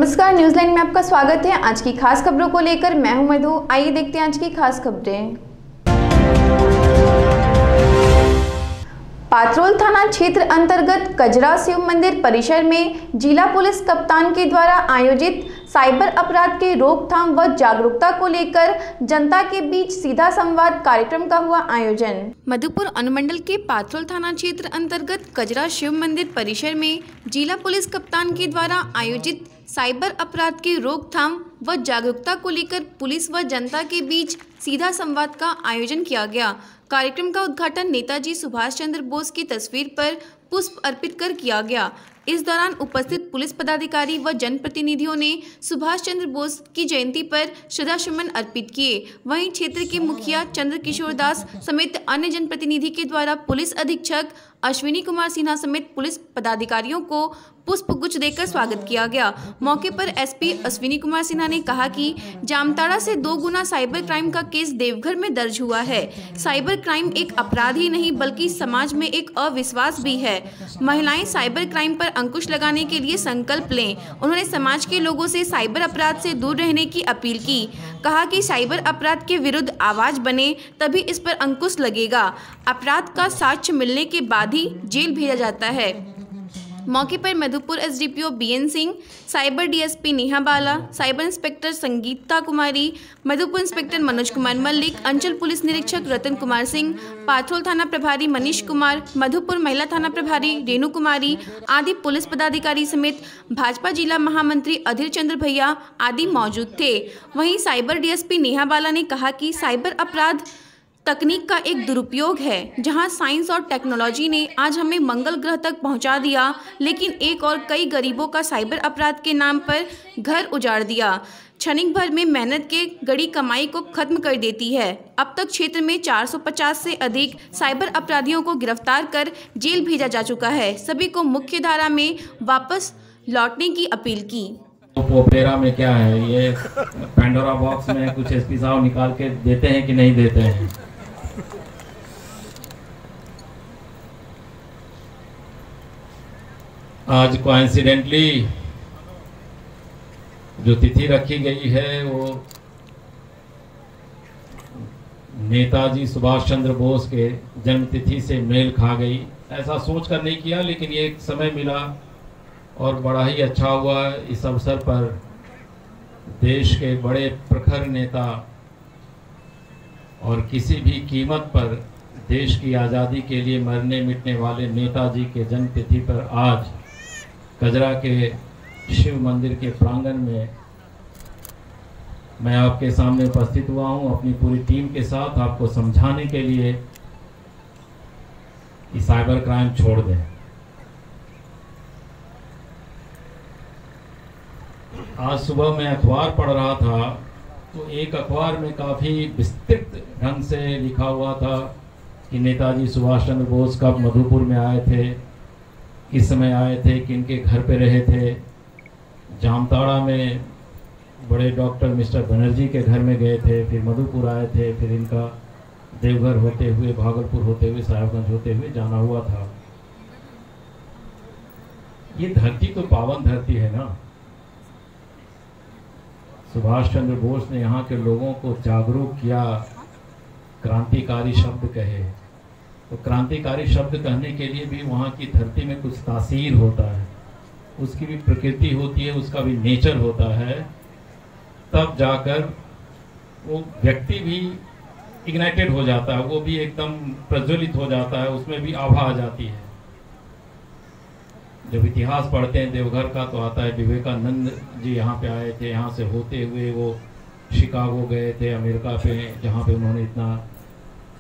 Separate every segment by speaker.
Speaker 1: नमस्कार, न्यूजीलैंड में आपका स्वागत है। आज की खास खबरों को लेकर मैं हूं मधु। आइए देखते हैं आज की खास खबरें। पाथरोल थाना क्षेत्र अंतर्गत कजरा शिव मंदिर परिसर में जिला पुलिस कप्तान के द्वारा आयोजित साइबर अपराध के रोकथाम व जागरूकता को लेकर जनता के बीच सीधा संवाद कार्यक्रम का हुआ आयोजन। मधुपुर अनुमंडल के पाथरोल थाना क्षेत्र अंतर्गत कजरा शिव मंदिर परिसर में जिला पुलिस कप्तान के द्वारा आयोजित साइबर अपराध के रोकथाम व जागरूकता को लेकर पुलिस व जनता के बीच सीधा संवाद का आयोजन किया गया। कार्यक्रम का उद्घाटन नेताजी सुभाष चंद्र बोस की तस्वीर पर पुष्प अर्पित कर किया गया। इस दौरान उपस्थित पुलिस पदाधिकारी व जनप्रतिनिधियों ने सुभाष चंद्र बोस की जयंती पर श्रद्धासुमन अर्पित किए। वहीं क्षेत्र के मुखिया चंद्र किशोर दास समेत अन्य जनप्रतिनिधि के द्वारा पुलिस अधीक्षक अश्विनी कुमार सिन्हा समेत पुलिस पदाधिकारियों को पुष्प गुच्छ देकर स्वागत किया गया। मौके पर एसपी अश्विनी कुमार सिन्हा ने कहा कि जामताड़ा से 2 गुना साइबर क्राइम का केस देवघर में दर्ज हुआ है। साइबर क्राइम एक अपराध ही नहीं बल्कि समाज में एक अविश्वास भी है। महिलाएं साइबर क्राइम पर अंकुश लगाने के लिए संकल्प लें। उन्होंने समाज के लोगों से साइबर अपराध से दूर रहने की अपील की। कहा कि साइबर अपराध के विरुद्ध आवाज बने तभी इस पर अंकुश लगेगा। अपराध का साक्ष्य मिलने के बाद ही जेल भेजा जाता है। मौके पर Madhupur SDPO B N Singh, cyber DSP Neha Bala, cyber inspector Sangeeta Kumari, Madhupur inspector Manoj Kumar Mallick, अंचल पुलिस निरीक्षक रतन कुमार सिंह, पाथरोल थाना प्रभारी मनीष कुमार, मधुपुर महिला थाना प्रभारी रेणु कुमारी आदि पुलिस पदाधिकारी समेत भाजपा जिला महामंत्री अधीर चंद्र भैया आदि मौजूद थे। वहीं साइबर डीएसपी नेहा बाला ने कहा कि साइबर अपराध तकनीक का एक दुरुपयोग है। जहां साइंस और टेक्नोलॉजी ने आज हमें मंगल ग्रह तक पहुंचा दिया, लेकिन एक और कई गरीबों का साइबर अपराध के नाम पर घर उजाड़ दिया। क्षणिक भर में मेहनत के गड़ी कमाई को खत्म कर देती है। अब तक क्षेत्र में 450 से अधिक साइबर अपराधियों को गिरफ्तार कर जेल भेजा जा चुका है। सभी को मुख्य धारा में वापस लौटने की अपील की।
Speaker 2: पोपेरा में क्या है, ये पैंडोरा बॉक्स में कुछ एसपी साहब निकाल के देते हैं कि नहीं देते हैं। आज कोइंसिडेंटली जो तिथि रखी गई है वो नेताजी सुभाष चंद्र बोस के जन्म तिथि से मेल खा गई। ऐसा सोच कर नहीं किया, लेकिन ये एक समय मिला और बड़ा ही अच्छा हुआ। इस अवसर पर देश के बड़े प्रखर नेता और किसी भी कीमत पर देश की आज़ादी के लिए मरने मिटने वाले नेताजी के जन्म तिथि पर आज कजरा के शिव मंदिर के प्रांगण में मैं आपके सामने उपस्थित हुआ हूं अपनी पूरी टीम के साथ, आपको समझाने के लिए कि साइबर क्राइम छोड़ दें। आज सुबह मैं अखबार पढ़ रहा था तो एक अखबार में काफ़ी विस्तृत ढंग से लिखा हुआ था कि नेताजी सुभाष चंद्र बोस कब मधुपुर में आए थे, किस समय आए थे, किनके घर पे रहे थे। जामताड़ा में बड़े डॉक्टर मिस्टर बनर्जी के घर में गए थे, फिर मधुपुर आए थे, फिर इनका देवघर होते हुए, भागलपुर होते हुए, साहिबगंज होते हुए जाना हुआ था। ये धरती तो पावन धरती है ना। सुभाष चंद्र बोस ने यहाँ के लोगों को जागरूक किया, क्रांतिकारी शब्द कहे। तो क्रांतिकारी शब्द कहने के लिए भी वहाँ की धरती में कुछ तासीर होता है, उसकी भी प्रकृति होती है, उसका भी नेचर होता है। तब जाकर वो व्यक्ति भी इग्नाइटेड हो जाता है, वो भी एकदम प्रज्वलित हो जाता है, उसमें भी आभा आ जाती है। जब इतिहास पढ़ते हैं देवघर का तो आता है विवेकानंद जी यहाँ पे आए थे, यहाँ से होते हुए वो शिकागो गए थे अमेरिका पे, जहाँ पे उन्होंने इतना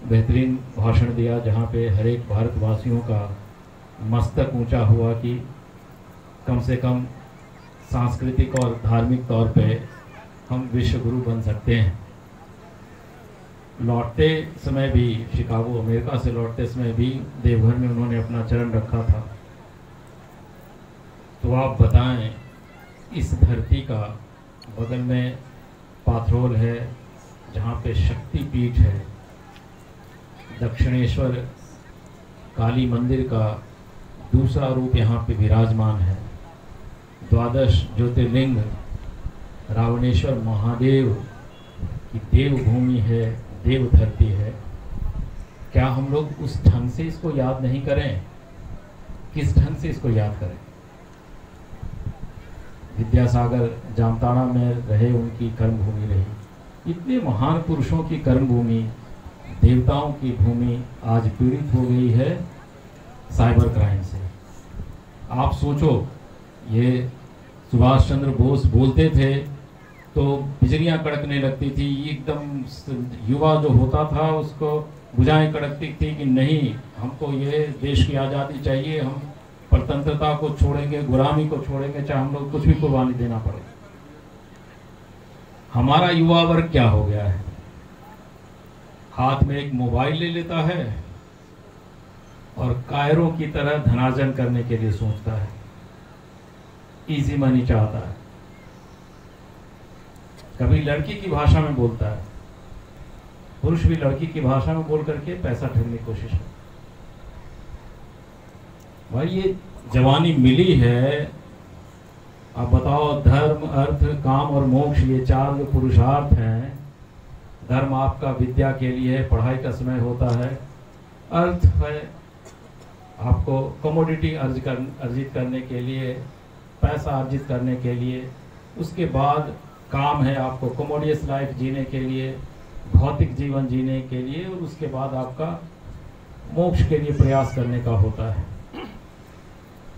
Speaker 2: बेहतरीन भाषण दिया, जहाँ पे हर एक भारतवासियों का मस्तक ऊंचा हुआ कि कम से कम सांस्कृतिक और धार्मिक तौर पे हम विश्व गुरु बन सकते हैं। लौटते समय भी, शिकागो अमेरिका से लौटते समय भी देवघर में उन्होंने अपना चरण रखा था। तो आप बताएं, इस धरती का बगल में पाथरोल है जहाँ पे शक्ति पीठ है, दक्षिणेश्वर काली मंदिर का दूसरा रूप यहाँ पे विराजमान है। द्वादश ज्योतिर्लिंग रावणेश्वर महादेव की देवभूमि है, देव धरती है, क्या हम लोग उस ढंग से इसको याद नहीं करें? किस ढंग से इसको याद करें? विद्यासागर जामताड़ा में रहे, उनकी कर्मभूमि रही। इतने महान पुरुषों की कर्मभूमि, देवताओं की भूमि आज पीड़ित हो गई है साइबर क्राइम से। आप सोचो, ये सुभाष चंद्र बोस बोलते थे तो बिजलियां कड़कने लगती थी, एकदम युवा जो होता था उसको भुजाएं कड़कती थी कि नहीं, हमको ये देश की आज़ादी चाहिए, हम स्वतंत्रता को छोड़ेंगे, गुलामी को छोड़ेंगे, चाहे हम लोग कुछ भी कुर्बानी देना पड़े। हमारा युवा वर्ग क्या हो गया है? हाथ में एक मोबाइल ले लेता है और कायरों की तरह धनार्जन करने के लिए सोचता है, इजी मनी चाहता है। कभी लड़की की भाषा में बोलता है, पुरुष भी लड़की की भाषा में बोल करके पैसा ठगने की कोशिश करता है। भाई ये जवानी मिली है, आप बताओ, धर्म, अर्थ, काम और मोक्ष, ये चार जो पुरुषार्थ हैं। धर्म आपका विद्या के लिए है, पढ़ाई का समय होता है। अर्थ है आपको कमोडिटी अर्जित करने के लिए, पैसा अर्जित करने के लिए। उसके बाद काम है आपको कमोडियस लाइफ जीने के लिए, भौतिक जीवन जीने के लिए, और उसके बाद आपका मोक्ष के लिए प्रयास करने का होता है।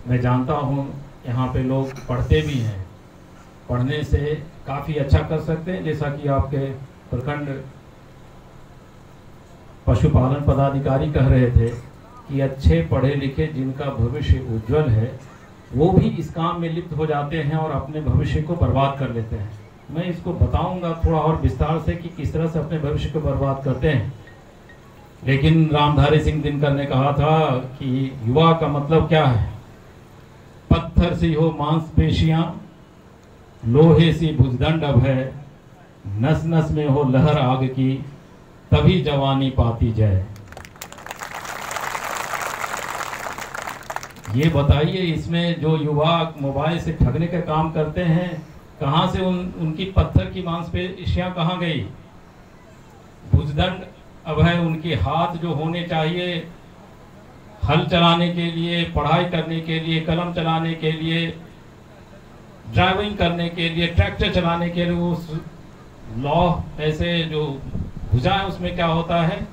Speaker 2: मैं जानता हूँ यहाँ पे लोग पढ़ते भी हैं, पढ़ने से काफ़ी अच्छा कर सकते हैं, जैसा कि आपके प्रखंड पशुपालन पदाधिकारी कह रहे थे कि अच्छे पढ़े लिखे जिनका भविष्य उज्जवल है वो भी इस काम में लिप्त हो जाते हैं और अपने भविष्य को बर्बाद कर लेते हैं। मैं इसको बताऊंगा थोड़ा और विस्तार से कि किस तरह से अपने भविष्य को बर्बाद करते हैं। लेकिन रामधारी सिंह दिनकर ने कहा था कि युवा का मतलब क्या है? पत्थर सी हो मांसपेशियां, लोहे सी भुजदंड अब है, नस नस में हो लहर आग की, तभी जवानी पाती जाए। ये बताइए, इसमें जो युवा मोबाइल से ठगने का काम करते हैं, कहाँ से उनकी पत्थर की मांसपेशियां कहाँ गई? भुजदंड अब है उनके हाथ जो होने चाहिए हल चलाने के लिए, पढ़ाई करने के लिए, कलम चलाने के लिए, ड्राइविंग करने के लिए, ट्रैक्टर चलाने के लिए। उस लॉ ऐसे जो भुजा है उसमें क्या होता है,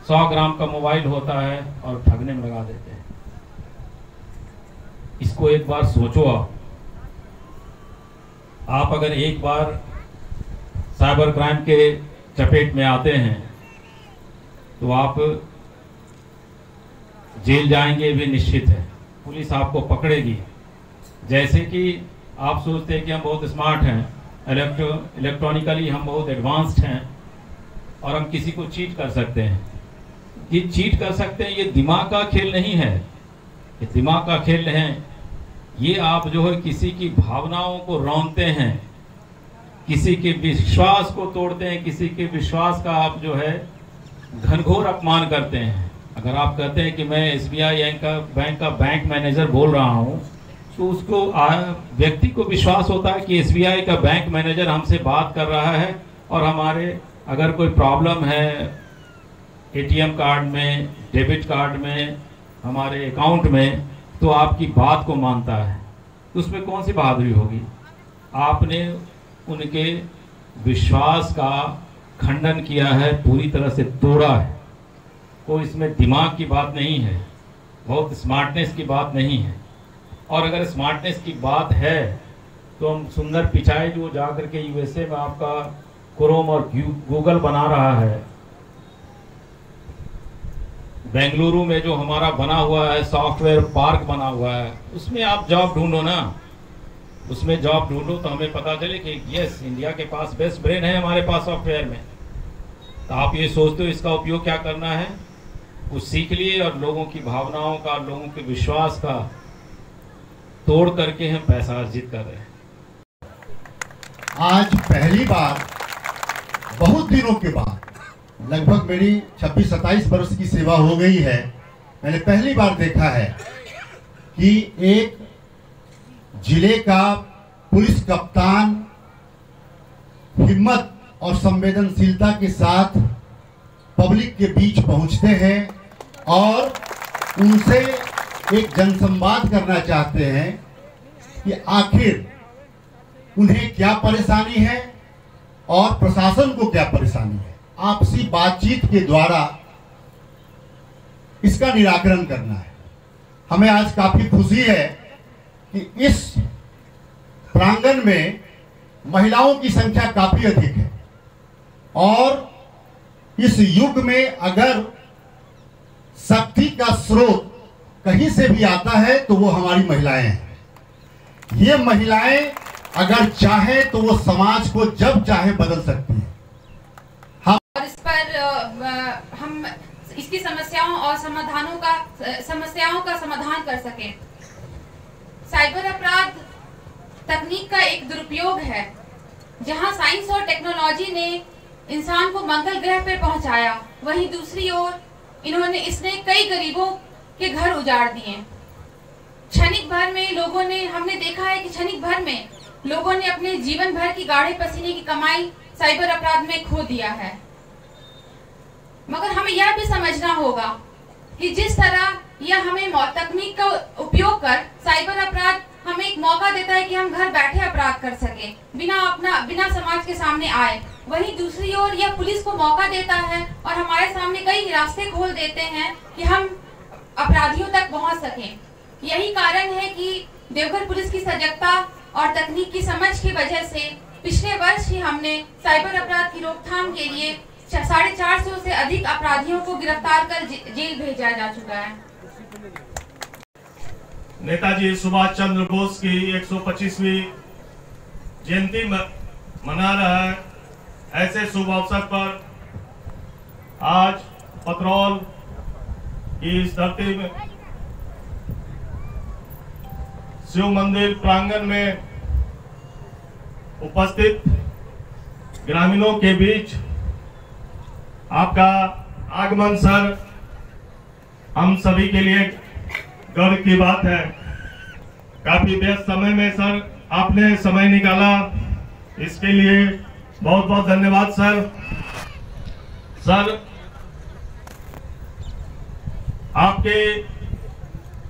Speaker 2: 100 ग्राम का मोबाइल होता है और ठगने में लगा देते हैं। इसको एक बार सोचो। आप अगर एक बार साइबर क्राइम के चपेट में आते हैं तो आप जेल जाएंगे भी निश्चित है, पुलिस आपको पकड़ेगी। जैसे कि आप सोचते हैं कि हम बहुत स्मार्ट हैं, इलेक्ट्रॉनिकली हम बहुत एडवांस्ड हैं और हम किसी को चीट कर सकते हैं। ये चीट कर सकते हैं, ये दिमाग का खेल नहीं है, ये दिमाग का खेल है। ये आप जो है किसी की भावनाओं को रौंदते हैं, किसी के विश्वास को तोड़ते हैं, किसी के विश्वास का आप जो है घनघोर अपमान करते हैं। अगर आप कहते हैं कि मैं SBI बैंक का बैंक मैनेजर बोल रहा हूं, तो उसको व्यक्ति को विश्वास होता है कि SBI का बैंक मैनेजर हमसे बात कर रहा है और हमारे अगर कोई प्रॉब्लम है ATM कार्ड में, डेबिट कार्ड में, हमारे अकाउंट में, तो आपकी बात को मानता है। तो उसमें कौन सी बहादुरी होगी? आपने उनके विश्वास का खंडन किया है, पूरी तरह से तोड़ा है। कोई इसमें दिमाग की बात नहीं है, बहुत स्मार्टनेस की बात नहीं है। और अगर स्मार्टनेस की बात है तो हम सुंदर पिचाई जो जा करके USA में आपका क्रोम और गूगल बना रहा है, बेंगलुरु में जो हमारा बना हुआ है सॉफ्टवेयर पार्क बना हुआ है, उसमें आप जॉब ढूंढो ना, उसमें जॉब ढूंढो तो हमें पता चले कि यस, इंडिया के पास बेस्ट ब्रेन है हमारे पास सॉफ्टवेयर में। तो आप ये सोचते हो इसका उपयोग क्या करना है, वो सीख लिए और लोगों की भावनाओं का, लोगों के विश्वास का तोड़ करके हम पैसा अर्जित कर रहे हैं।
Speaker 3: आज पहली बार बहुत दिनों के बाद, लगभग मेरी 26-27 वर्ष की सेवा हो गई है, मैंने पहली बार देखा है कि एक जिले का पुलिस कप्तान हिम्मत और संवेदनशीलता के साथ पब्लिक के बीच पहुंचते हैं और उनसे एक जनसंवाद करना चाहते हैं कि आखिर उन्हें क्या परेशानी है और प्रशासन को क्या परेशानी है। आपसी बातचीत के द्वारा इसका निराकरण करना है। हमें आज काफी खुशी है कि इस प्रांगण में महिलाओं की संख्या काफी अधिक है और इस युग में अगर शक्ति का स्रोत कहीं से भी आता है तो वो हमारी महिलाएं हैं। ये महिलाएं अगर चाहे तो वो समाज को जब चाहे बदल सकती है।
Speaker 4: और इस पर हम इसकी समस्याओं और समस्याओं का समाधान कर सकें। साइबर अपराध तकनीक का एक दुरुपयोग है। जहां साइंस और टेक्नोलॉजी ने इंसान को मंगल ग्रह पर पहुंचाया, वहीं दूसरी ओर इसने कई गरीबों के घर उजाड़ दिए। क्षणिक भर में हमने देखा है कि क्षणिक भर में लोगों ने अपने जीवन भर की गाढ़े पसीने की कमाई साइबर अपराध में खो दिया है। मगर हमें यह भी समझना होगा कि जिस तरह यह हमें तकनीक का उपयोग कर साइबर अपराध हमें एक मौका देता है कि हम घर बैठे अपराध कर सके बिना समाज के सामने आए, वहीं दूसरी ओर यह पुलिस को मौका देता है और हमारे सामने कई रास्ते खोल देते हैं कि हम अपराधियों तक पहुंच सकें। यही कारण है कि देवघर पुलिस की सजगता और तकनीक की समझ की वजह से पिछले वर्ष ही हमने साइबर अपराध की रोकथाम के लिए 450 से अधिक अपराधियों को गिरफ्तार कर जेल भेजा जा चुका है।
Speaker 5: नेताजी सुभाष चंद्र बोस की 125वीं जयंती मना रहा है। ऐसे शुभ अवसर पर आज पतरौल की इस धरती में शिव मंदिर प्रांगण में उपस्थित ग्रामीणों के बीच आपका आगमन सर हम सभी के लिए गर्व की बात है। काफी व्यस्त समय में सर आपने समय निकाला, इसके लिए बहुत बहुत धन्यवाद सर। सर आपके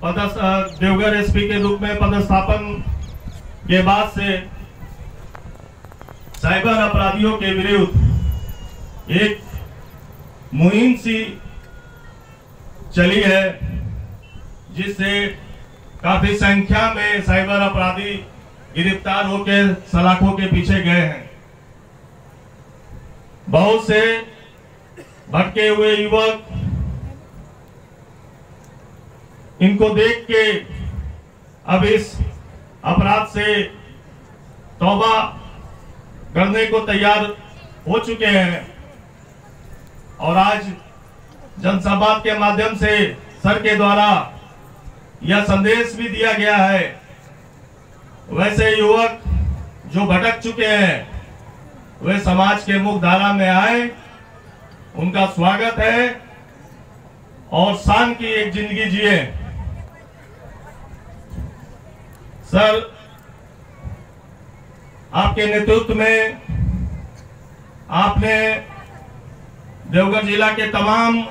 Speaker 5: देवघर एसपी के रूप में पदस्थापन के बाद से साइबर अपराधियों के विरुद्ध एक मुहिम सी चली है, जिससे काफी संख्या में साइबर अपराधी गिरफ्तार होकर सलाखों के पीछे गए हैं। बहुत से भटके हुए युवक इनको देख के अब इस अपराध से तौबा करने को तैयार हो चुके हैं और आज जनसंवाद के माध्यम से सर के द्वारा यह संदेश भी दिया गया है। वैसे युवक जो भटक चुके हैं वे समाज के मुख्य धारा में आए, उनका स्वागत है और शान की एक जिंदगी जिए। सर आपके नेतृत्व में आपने देवघर जिला के तमाम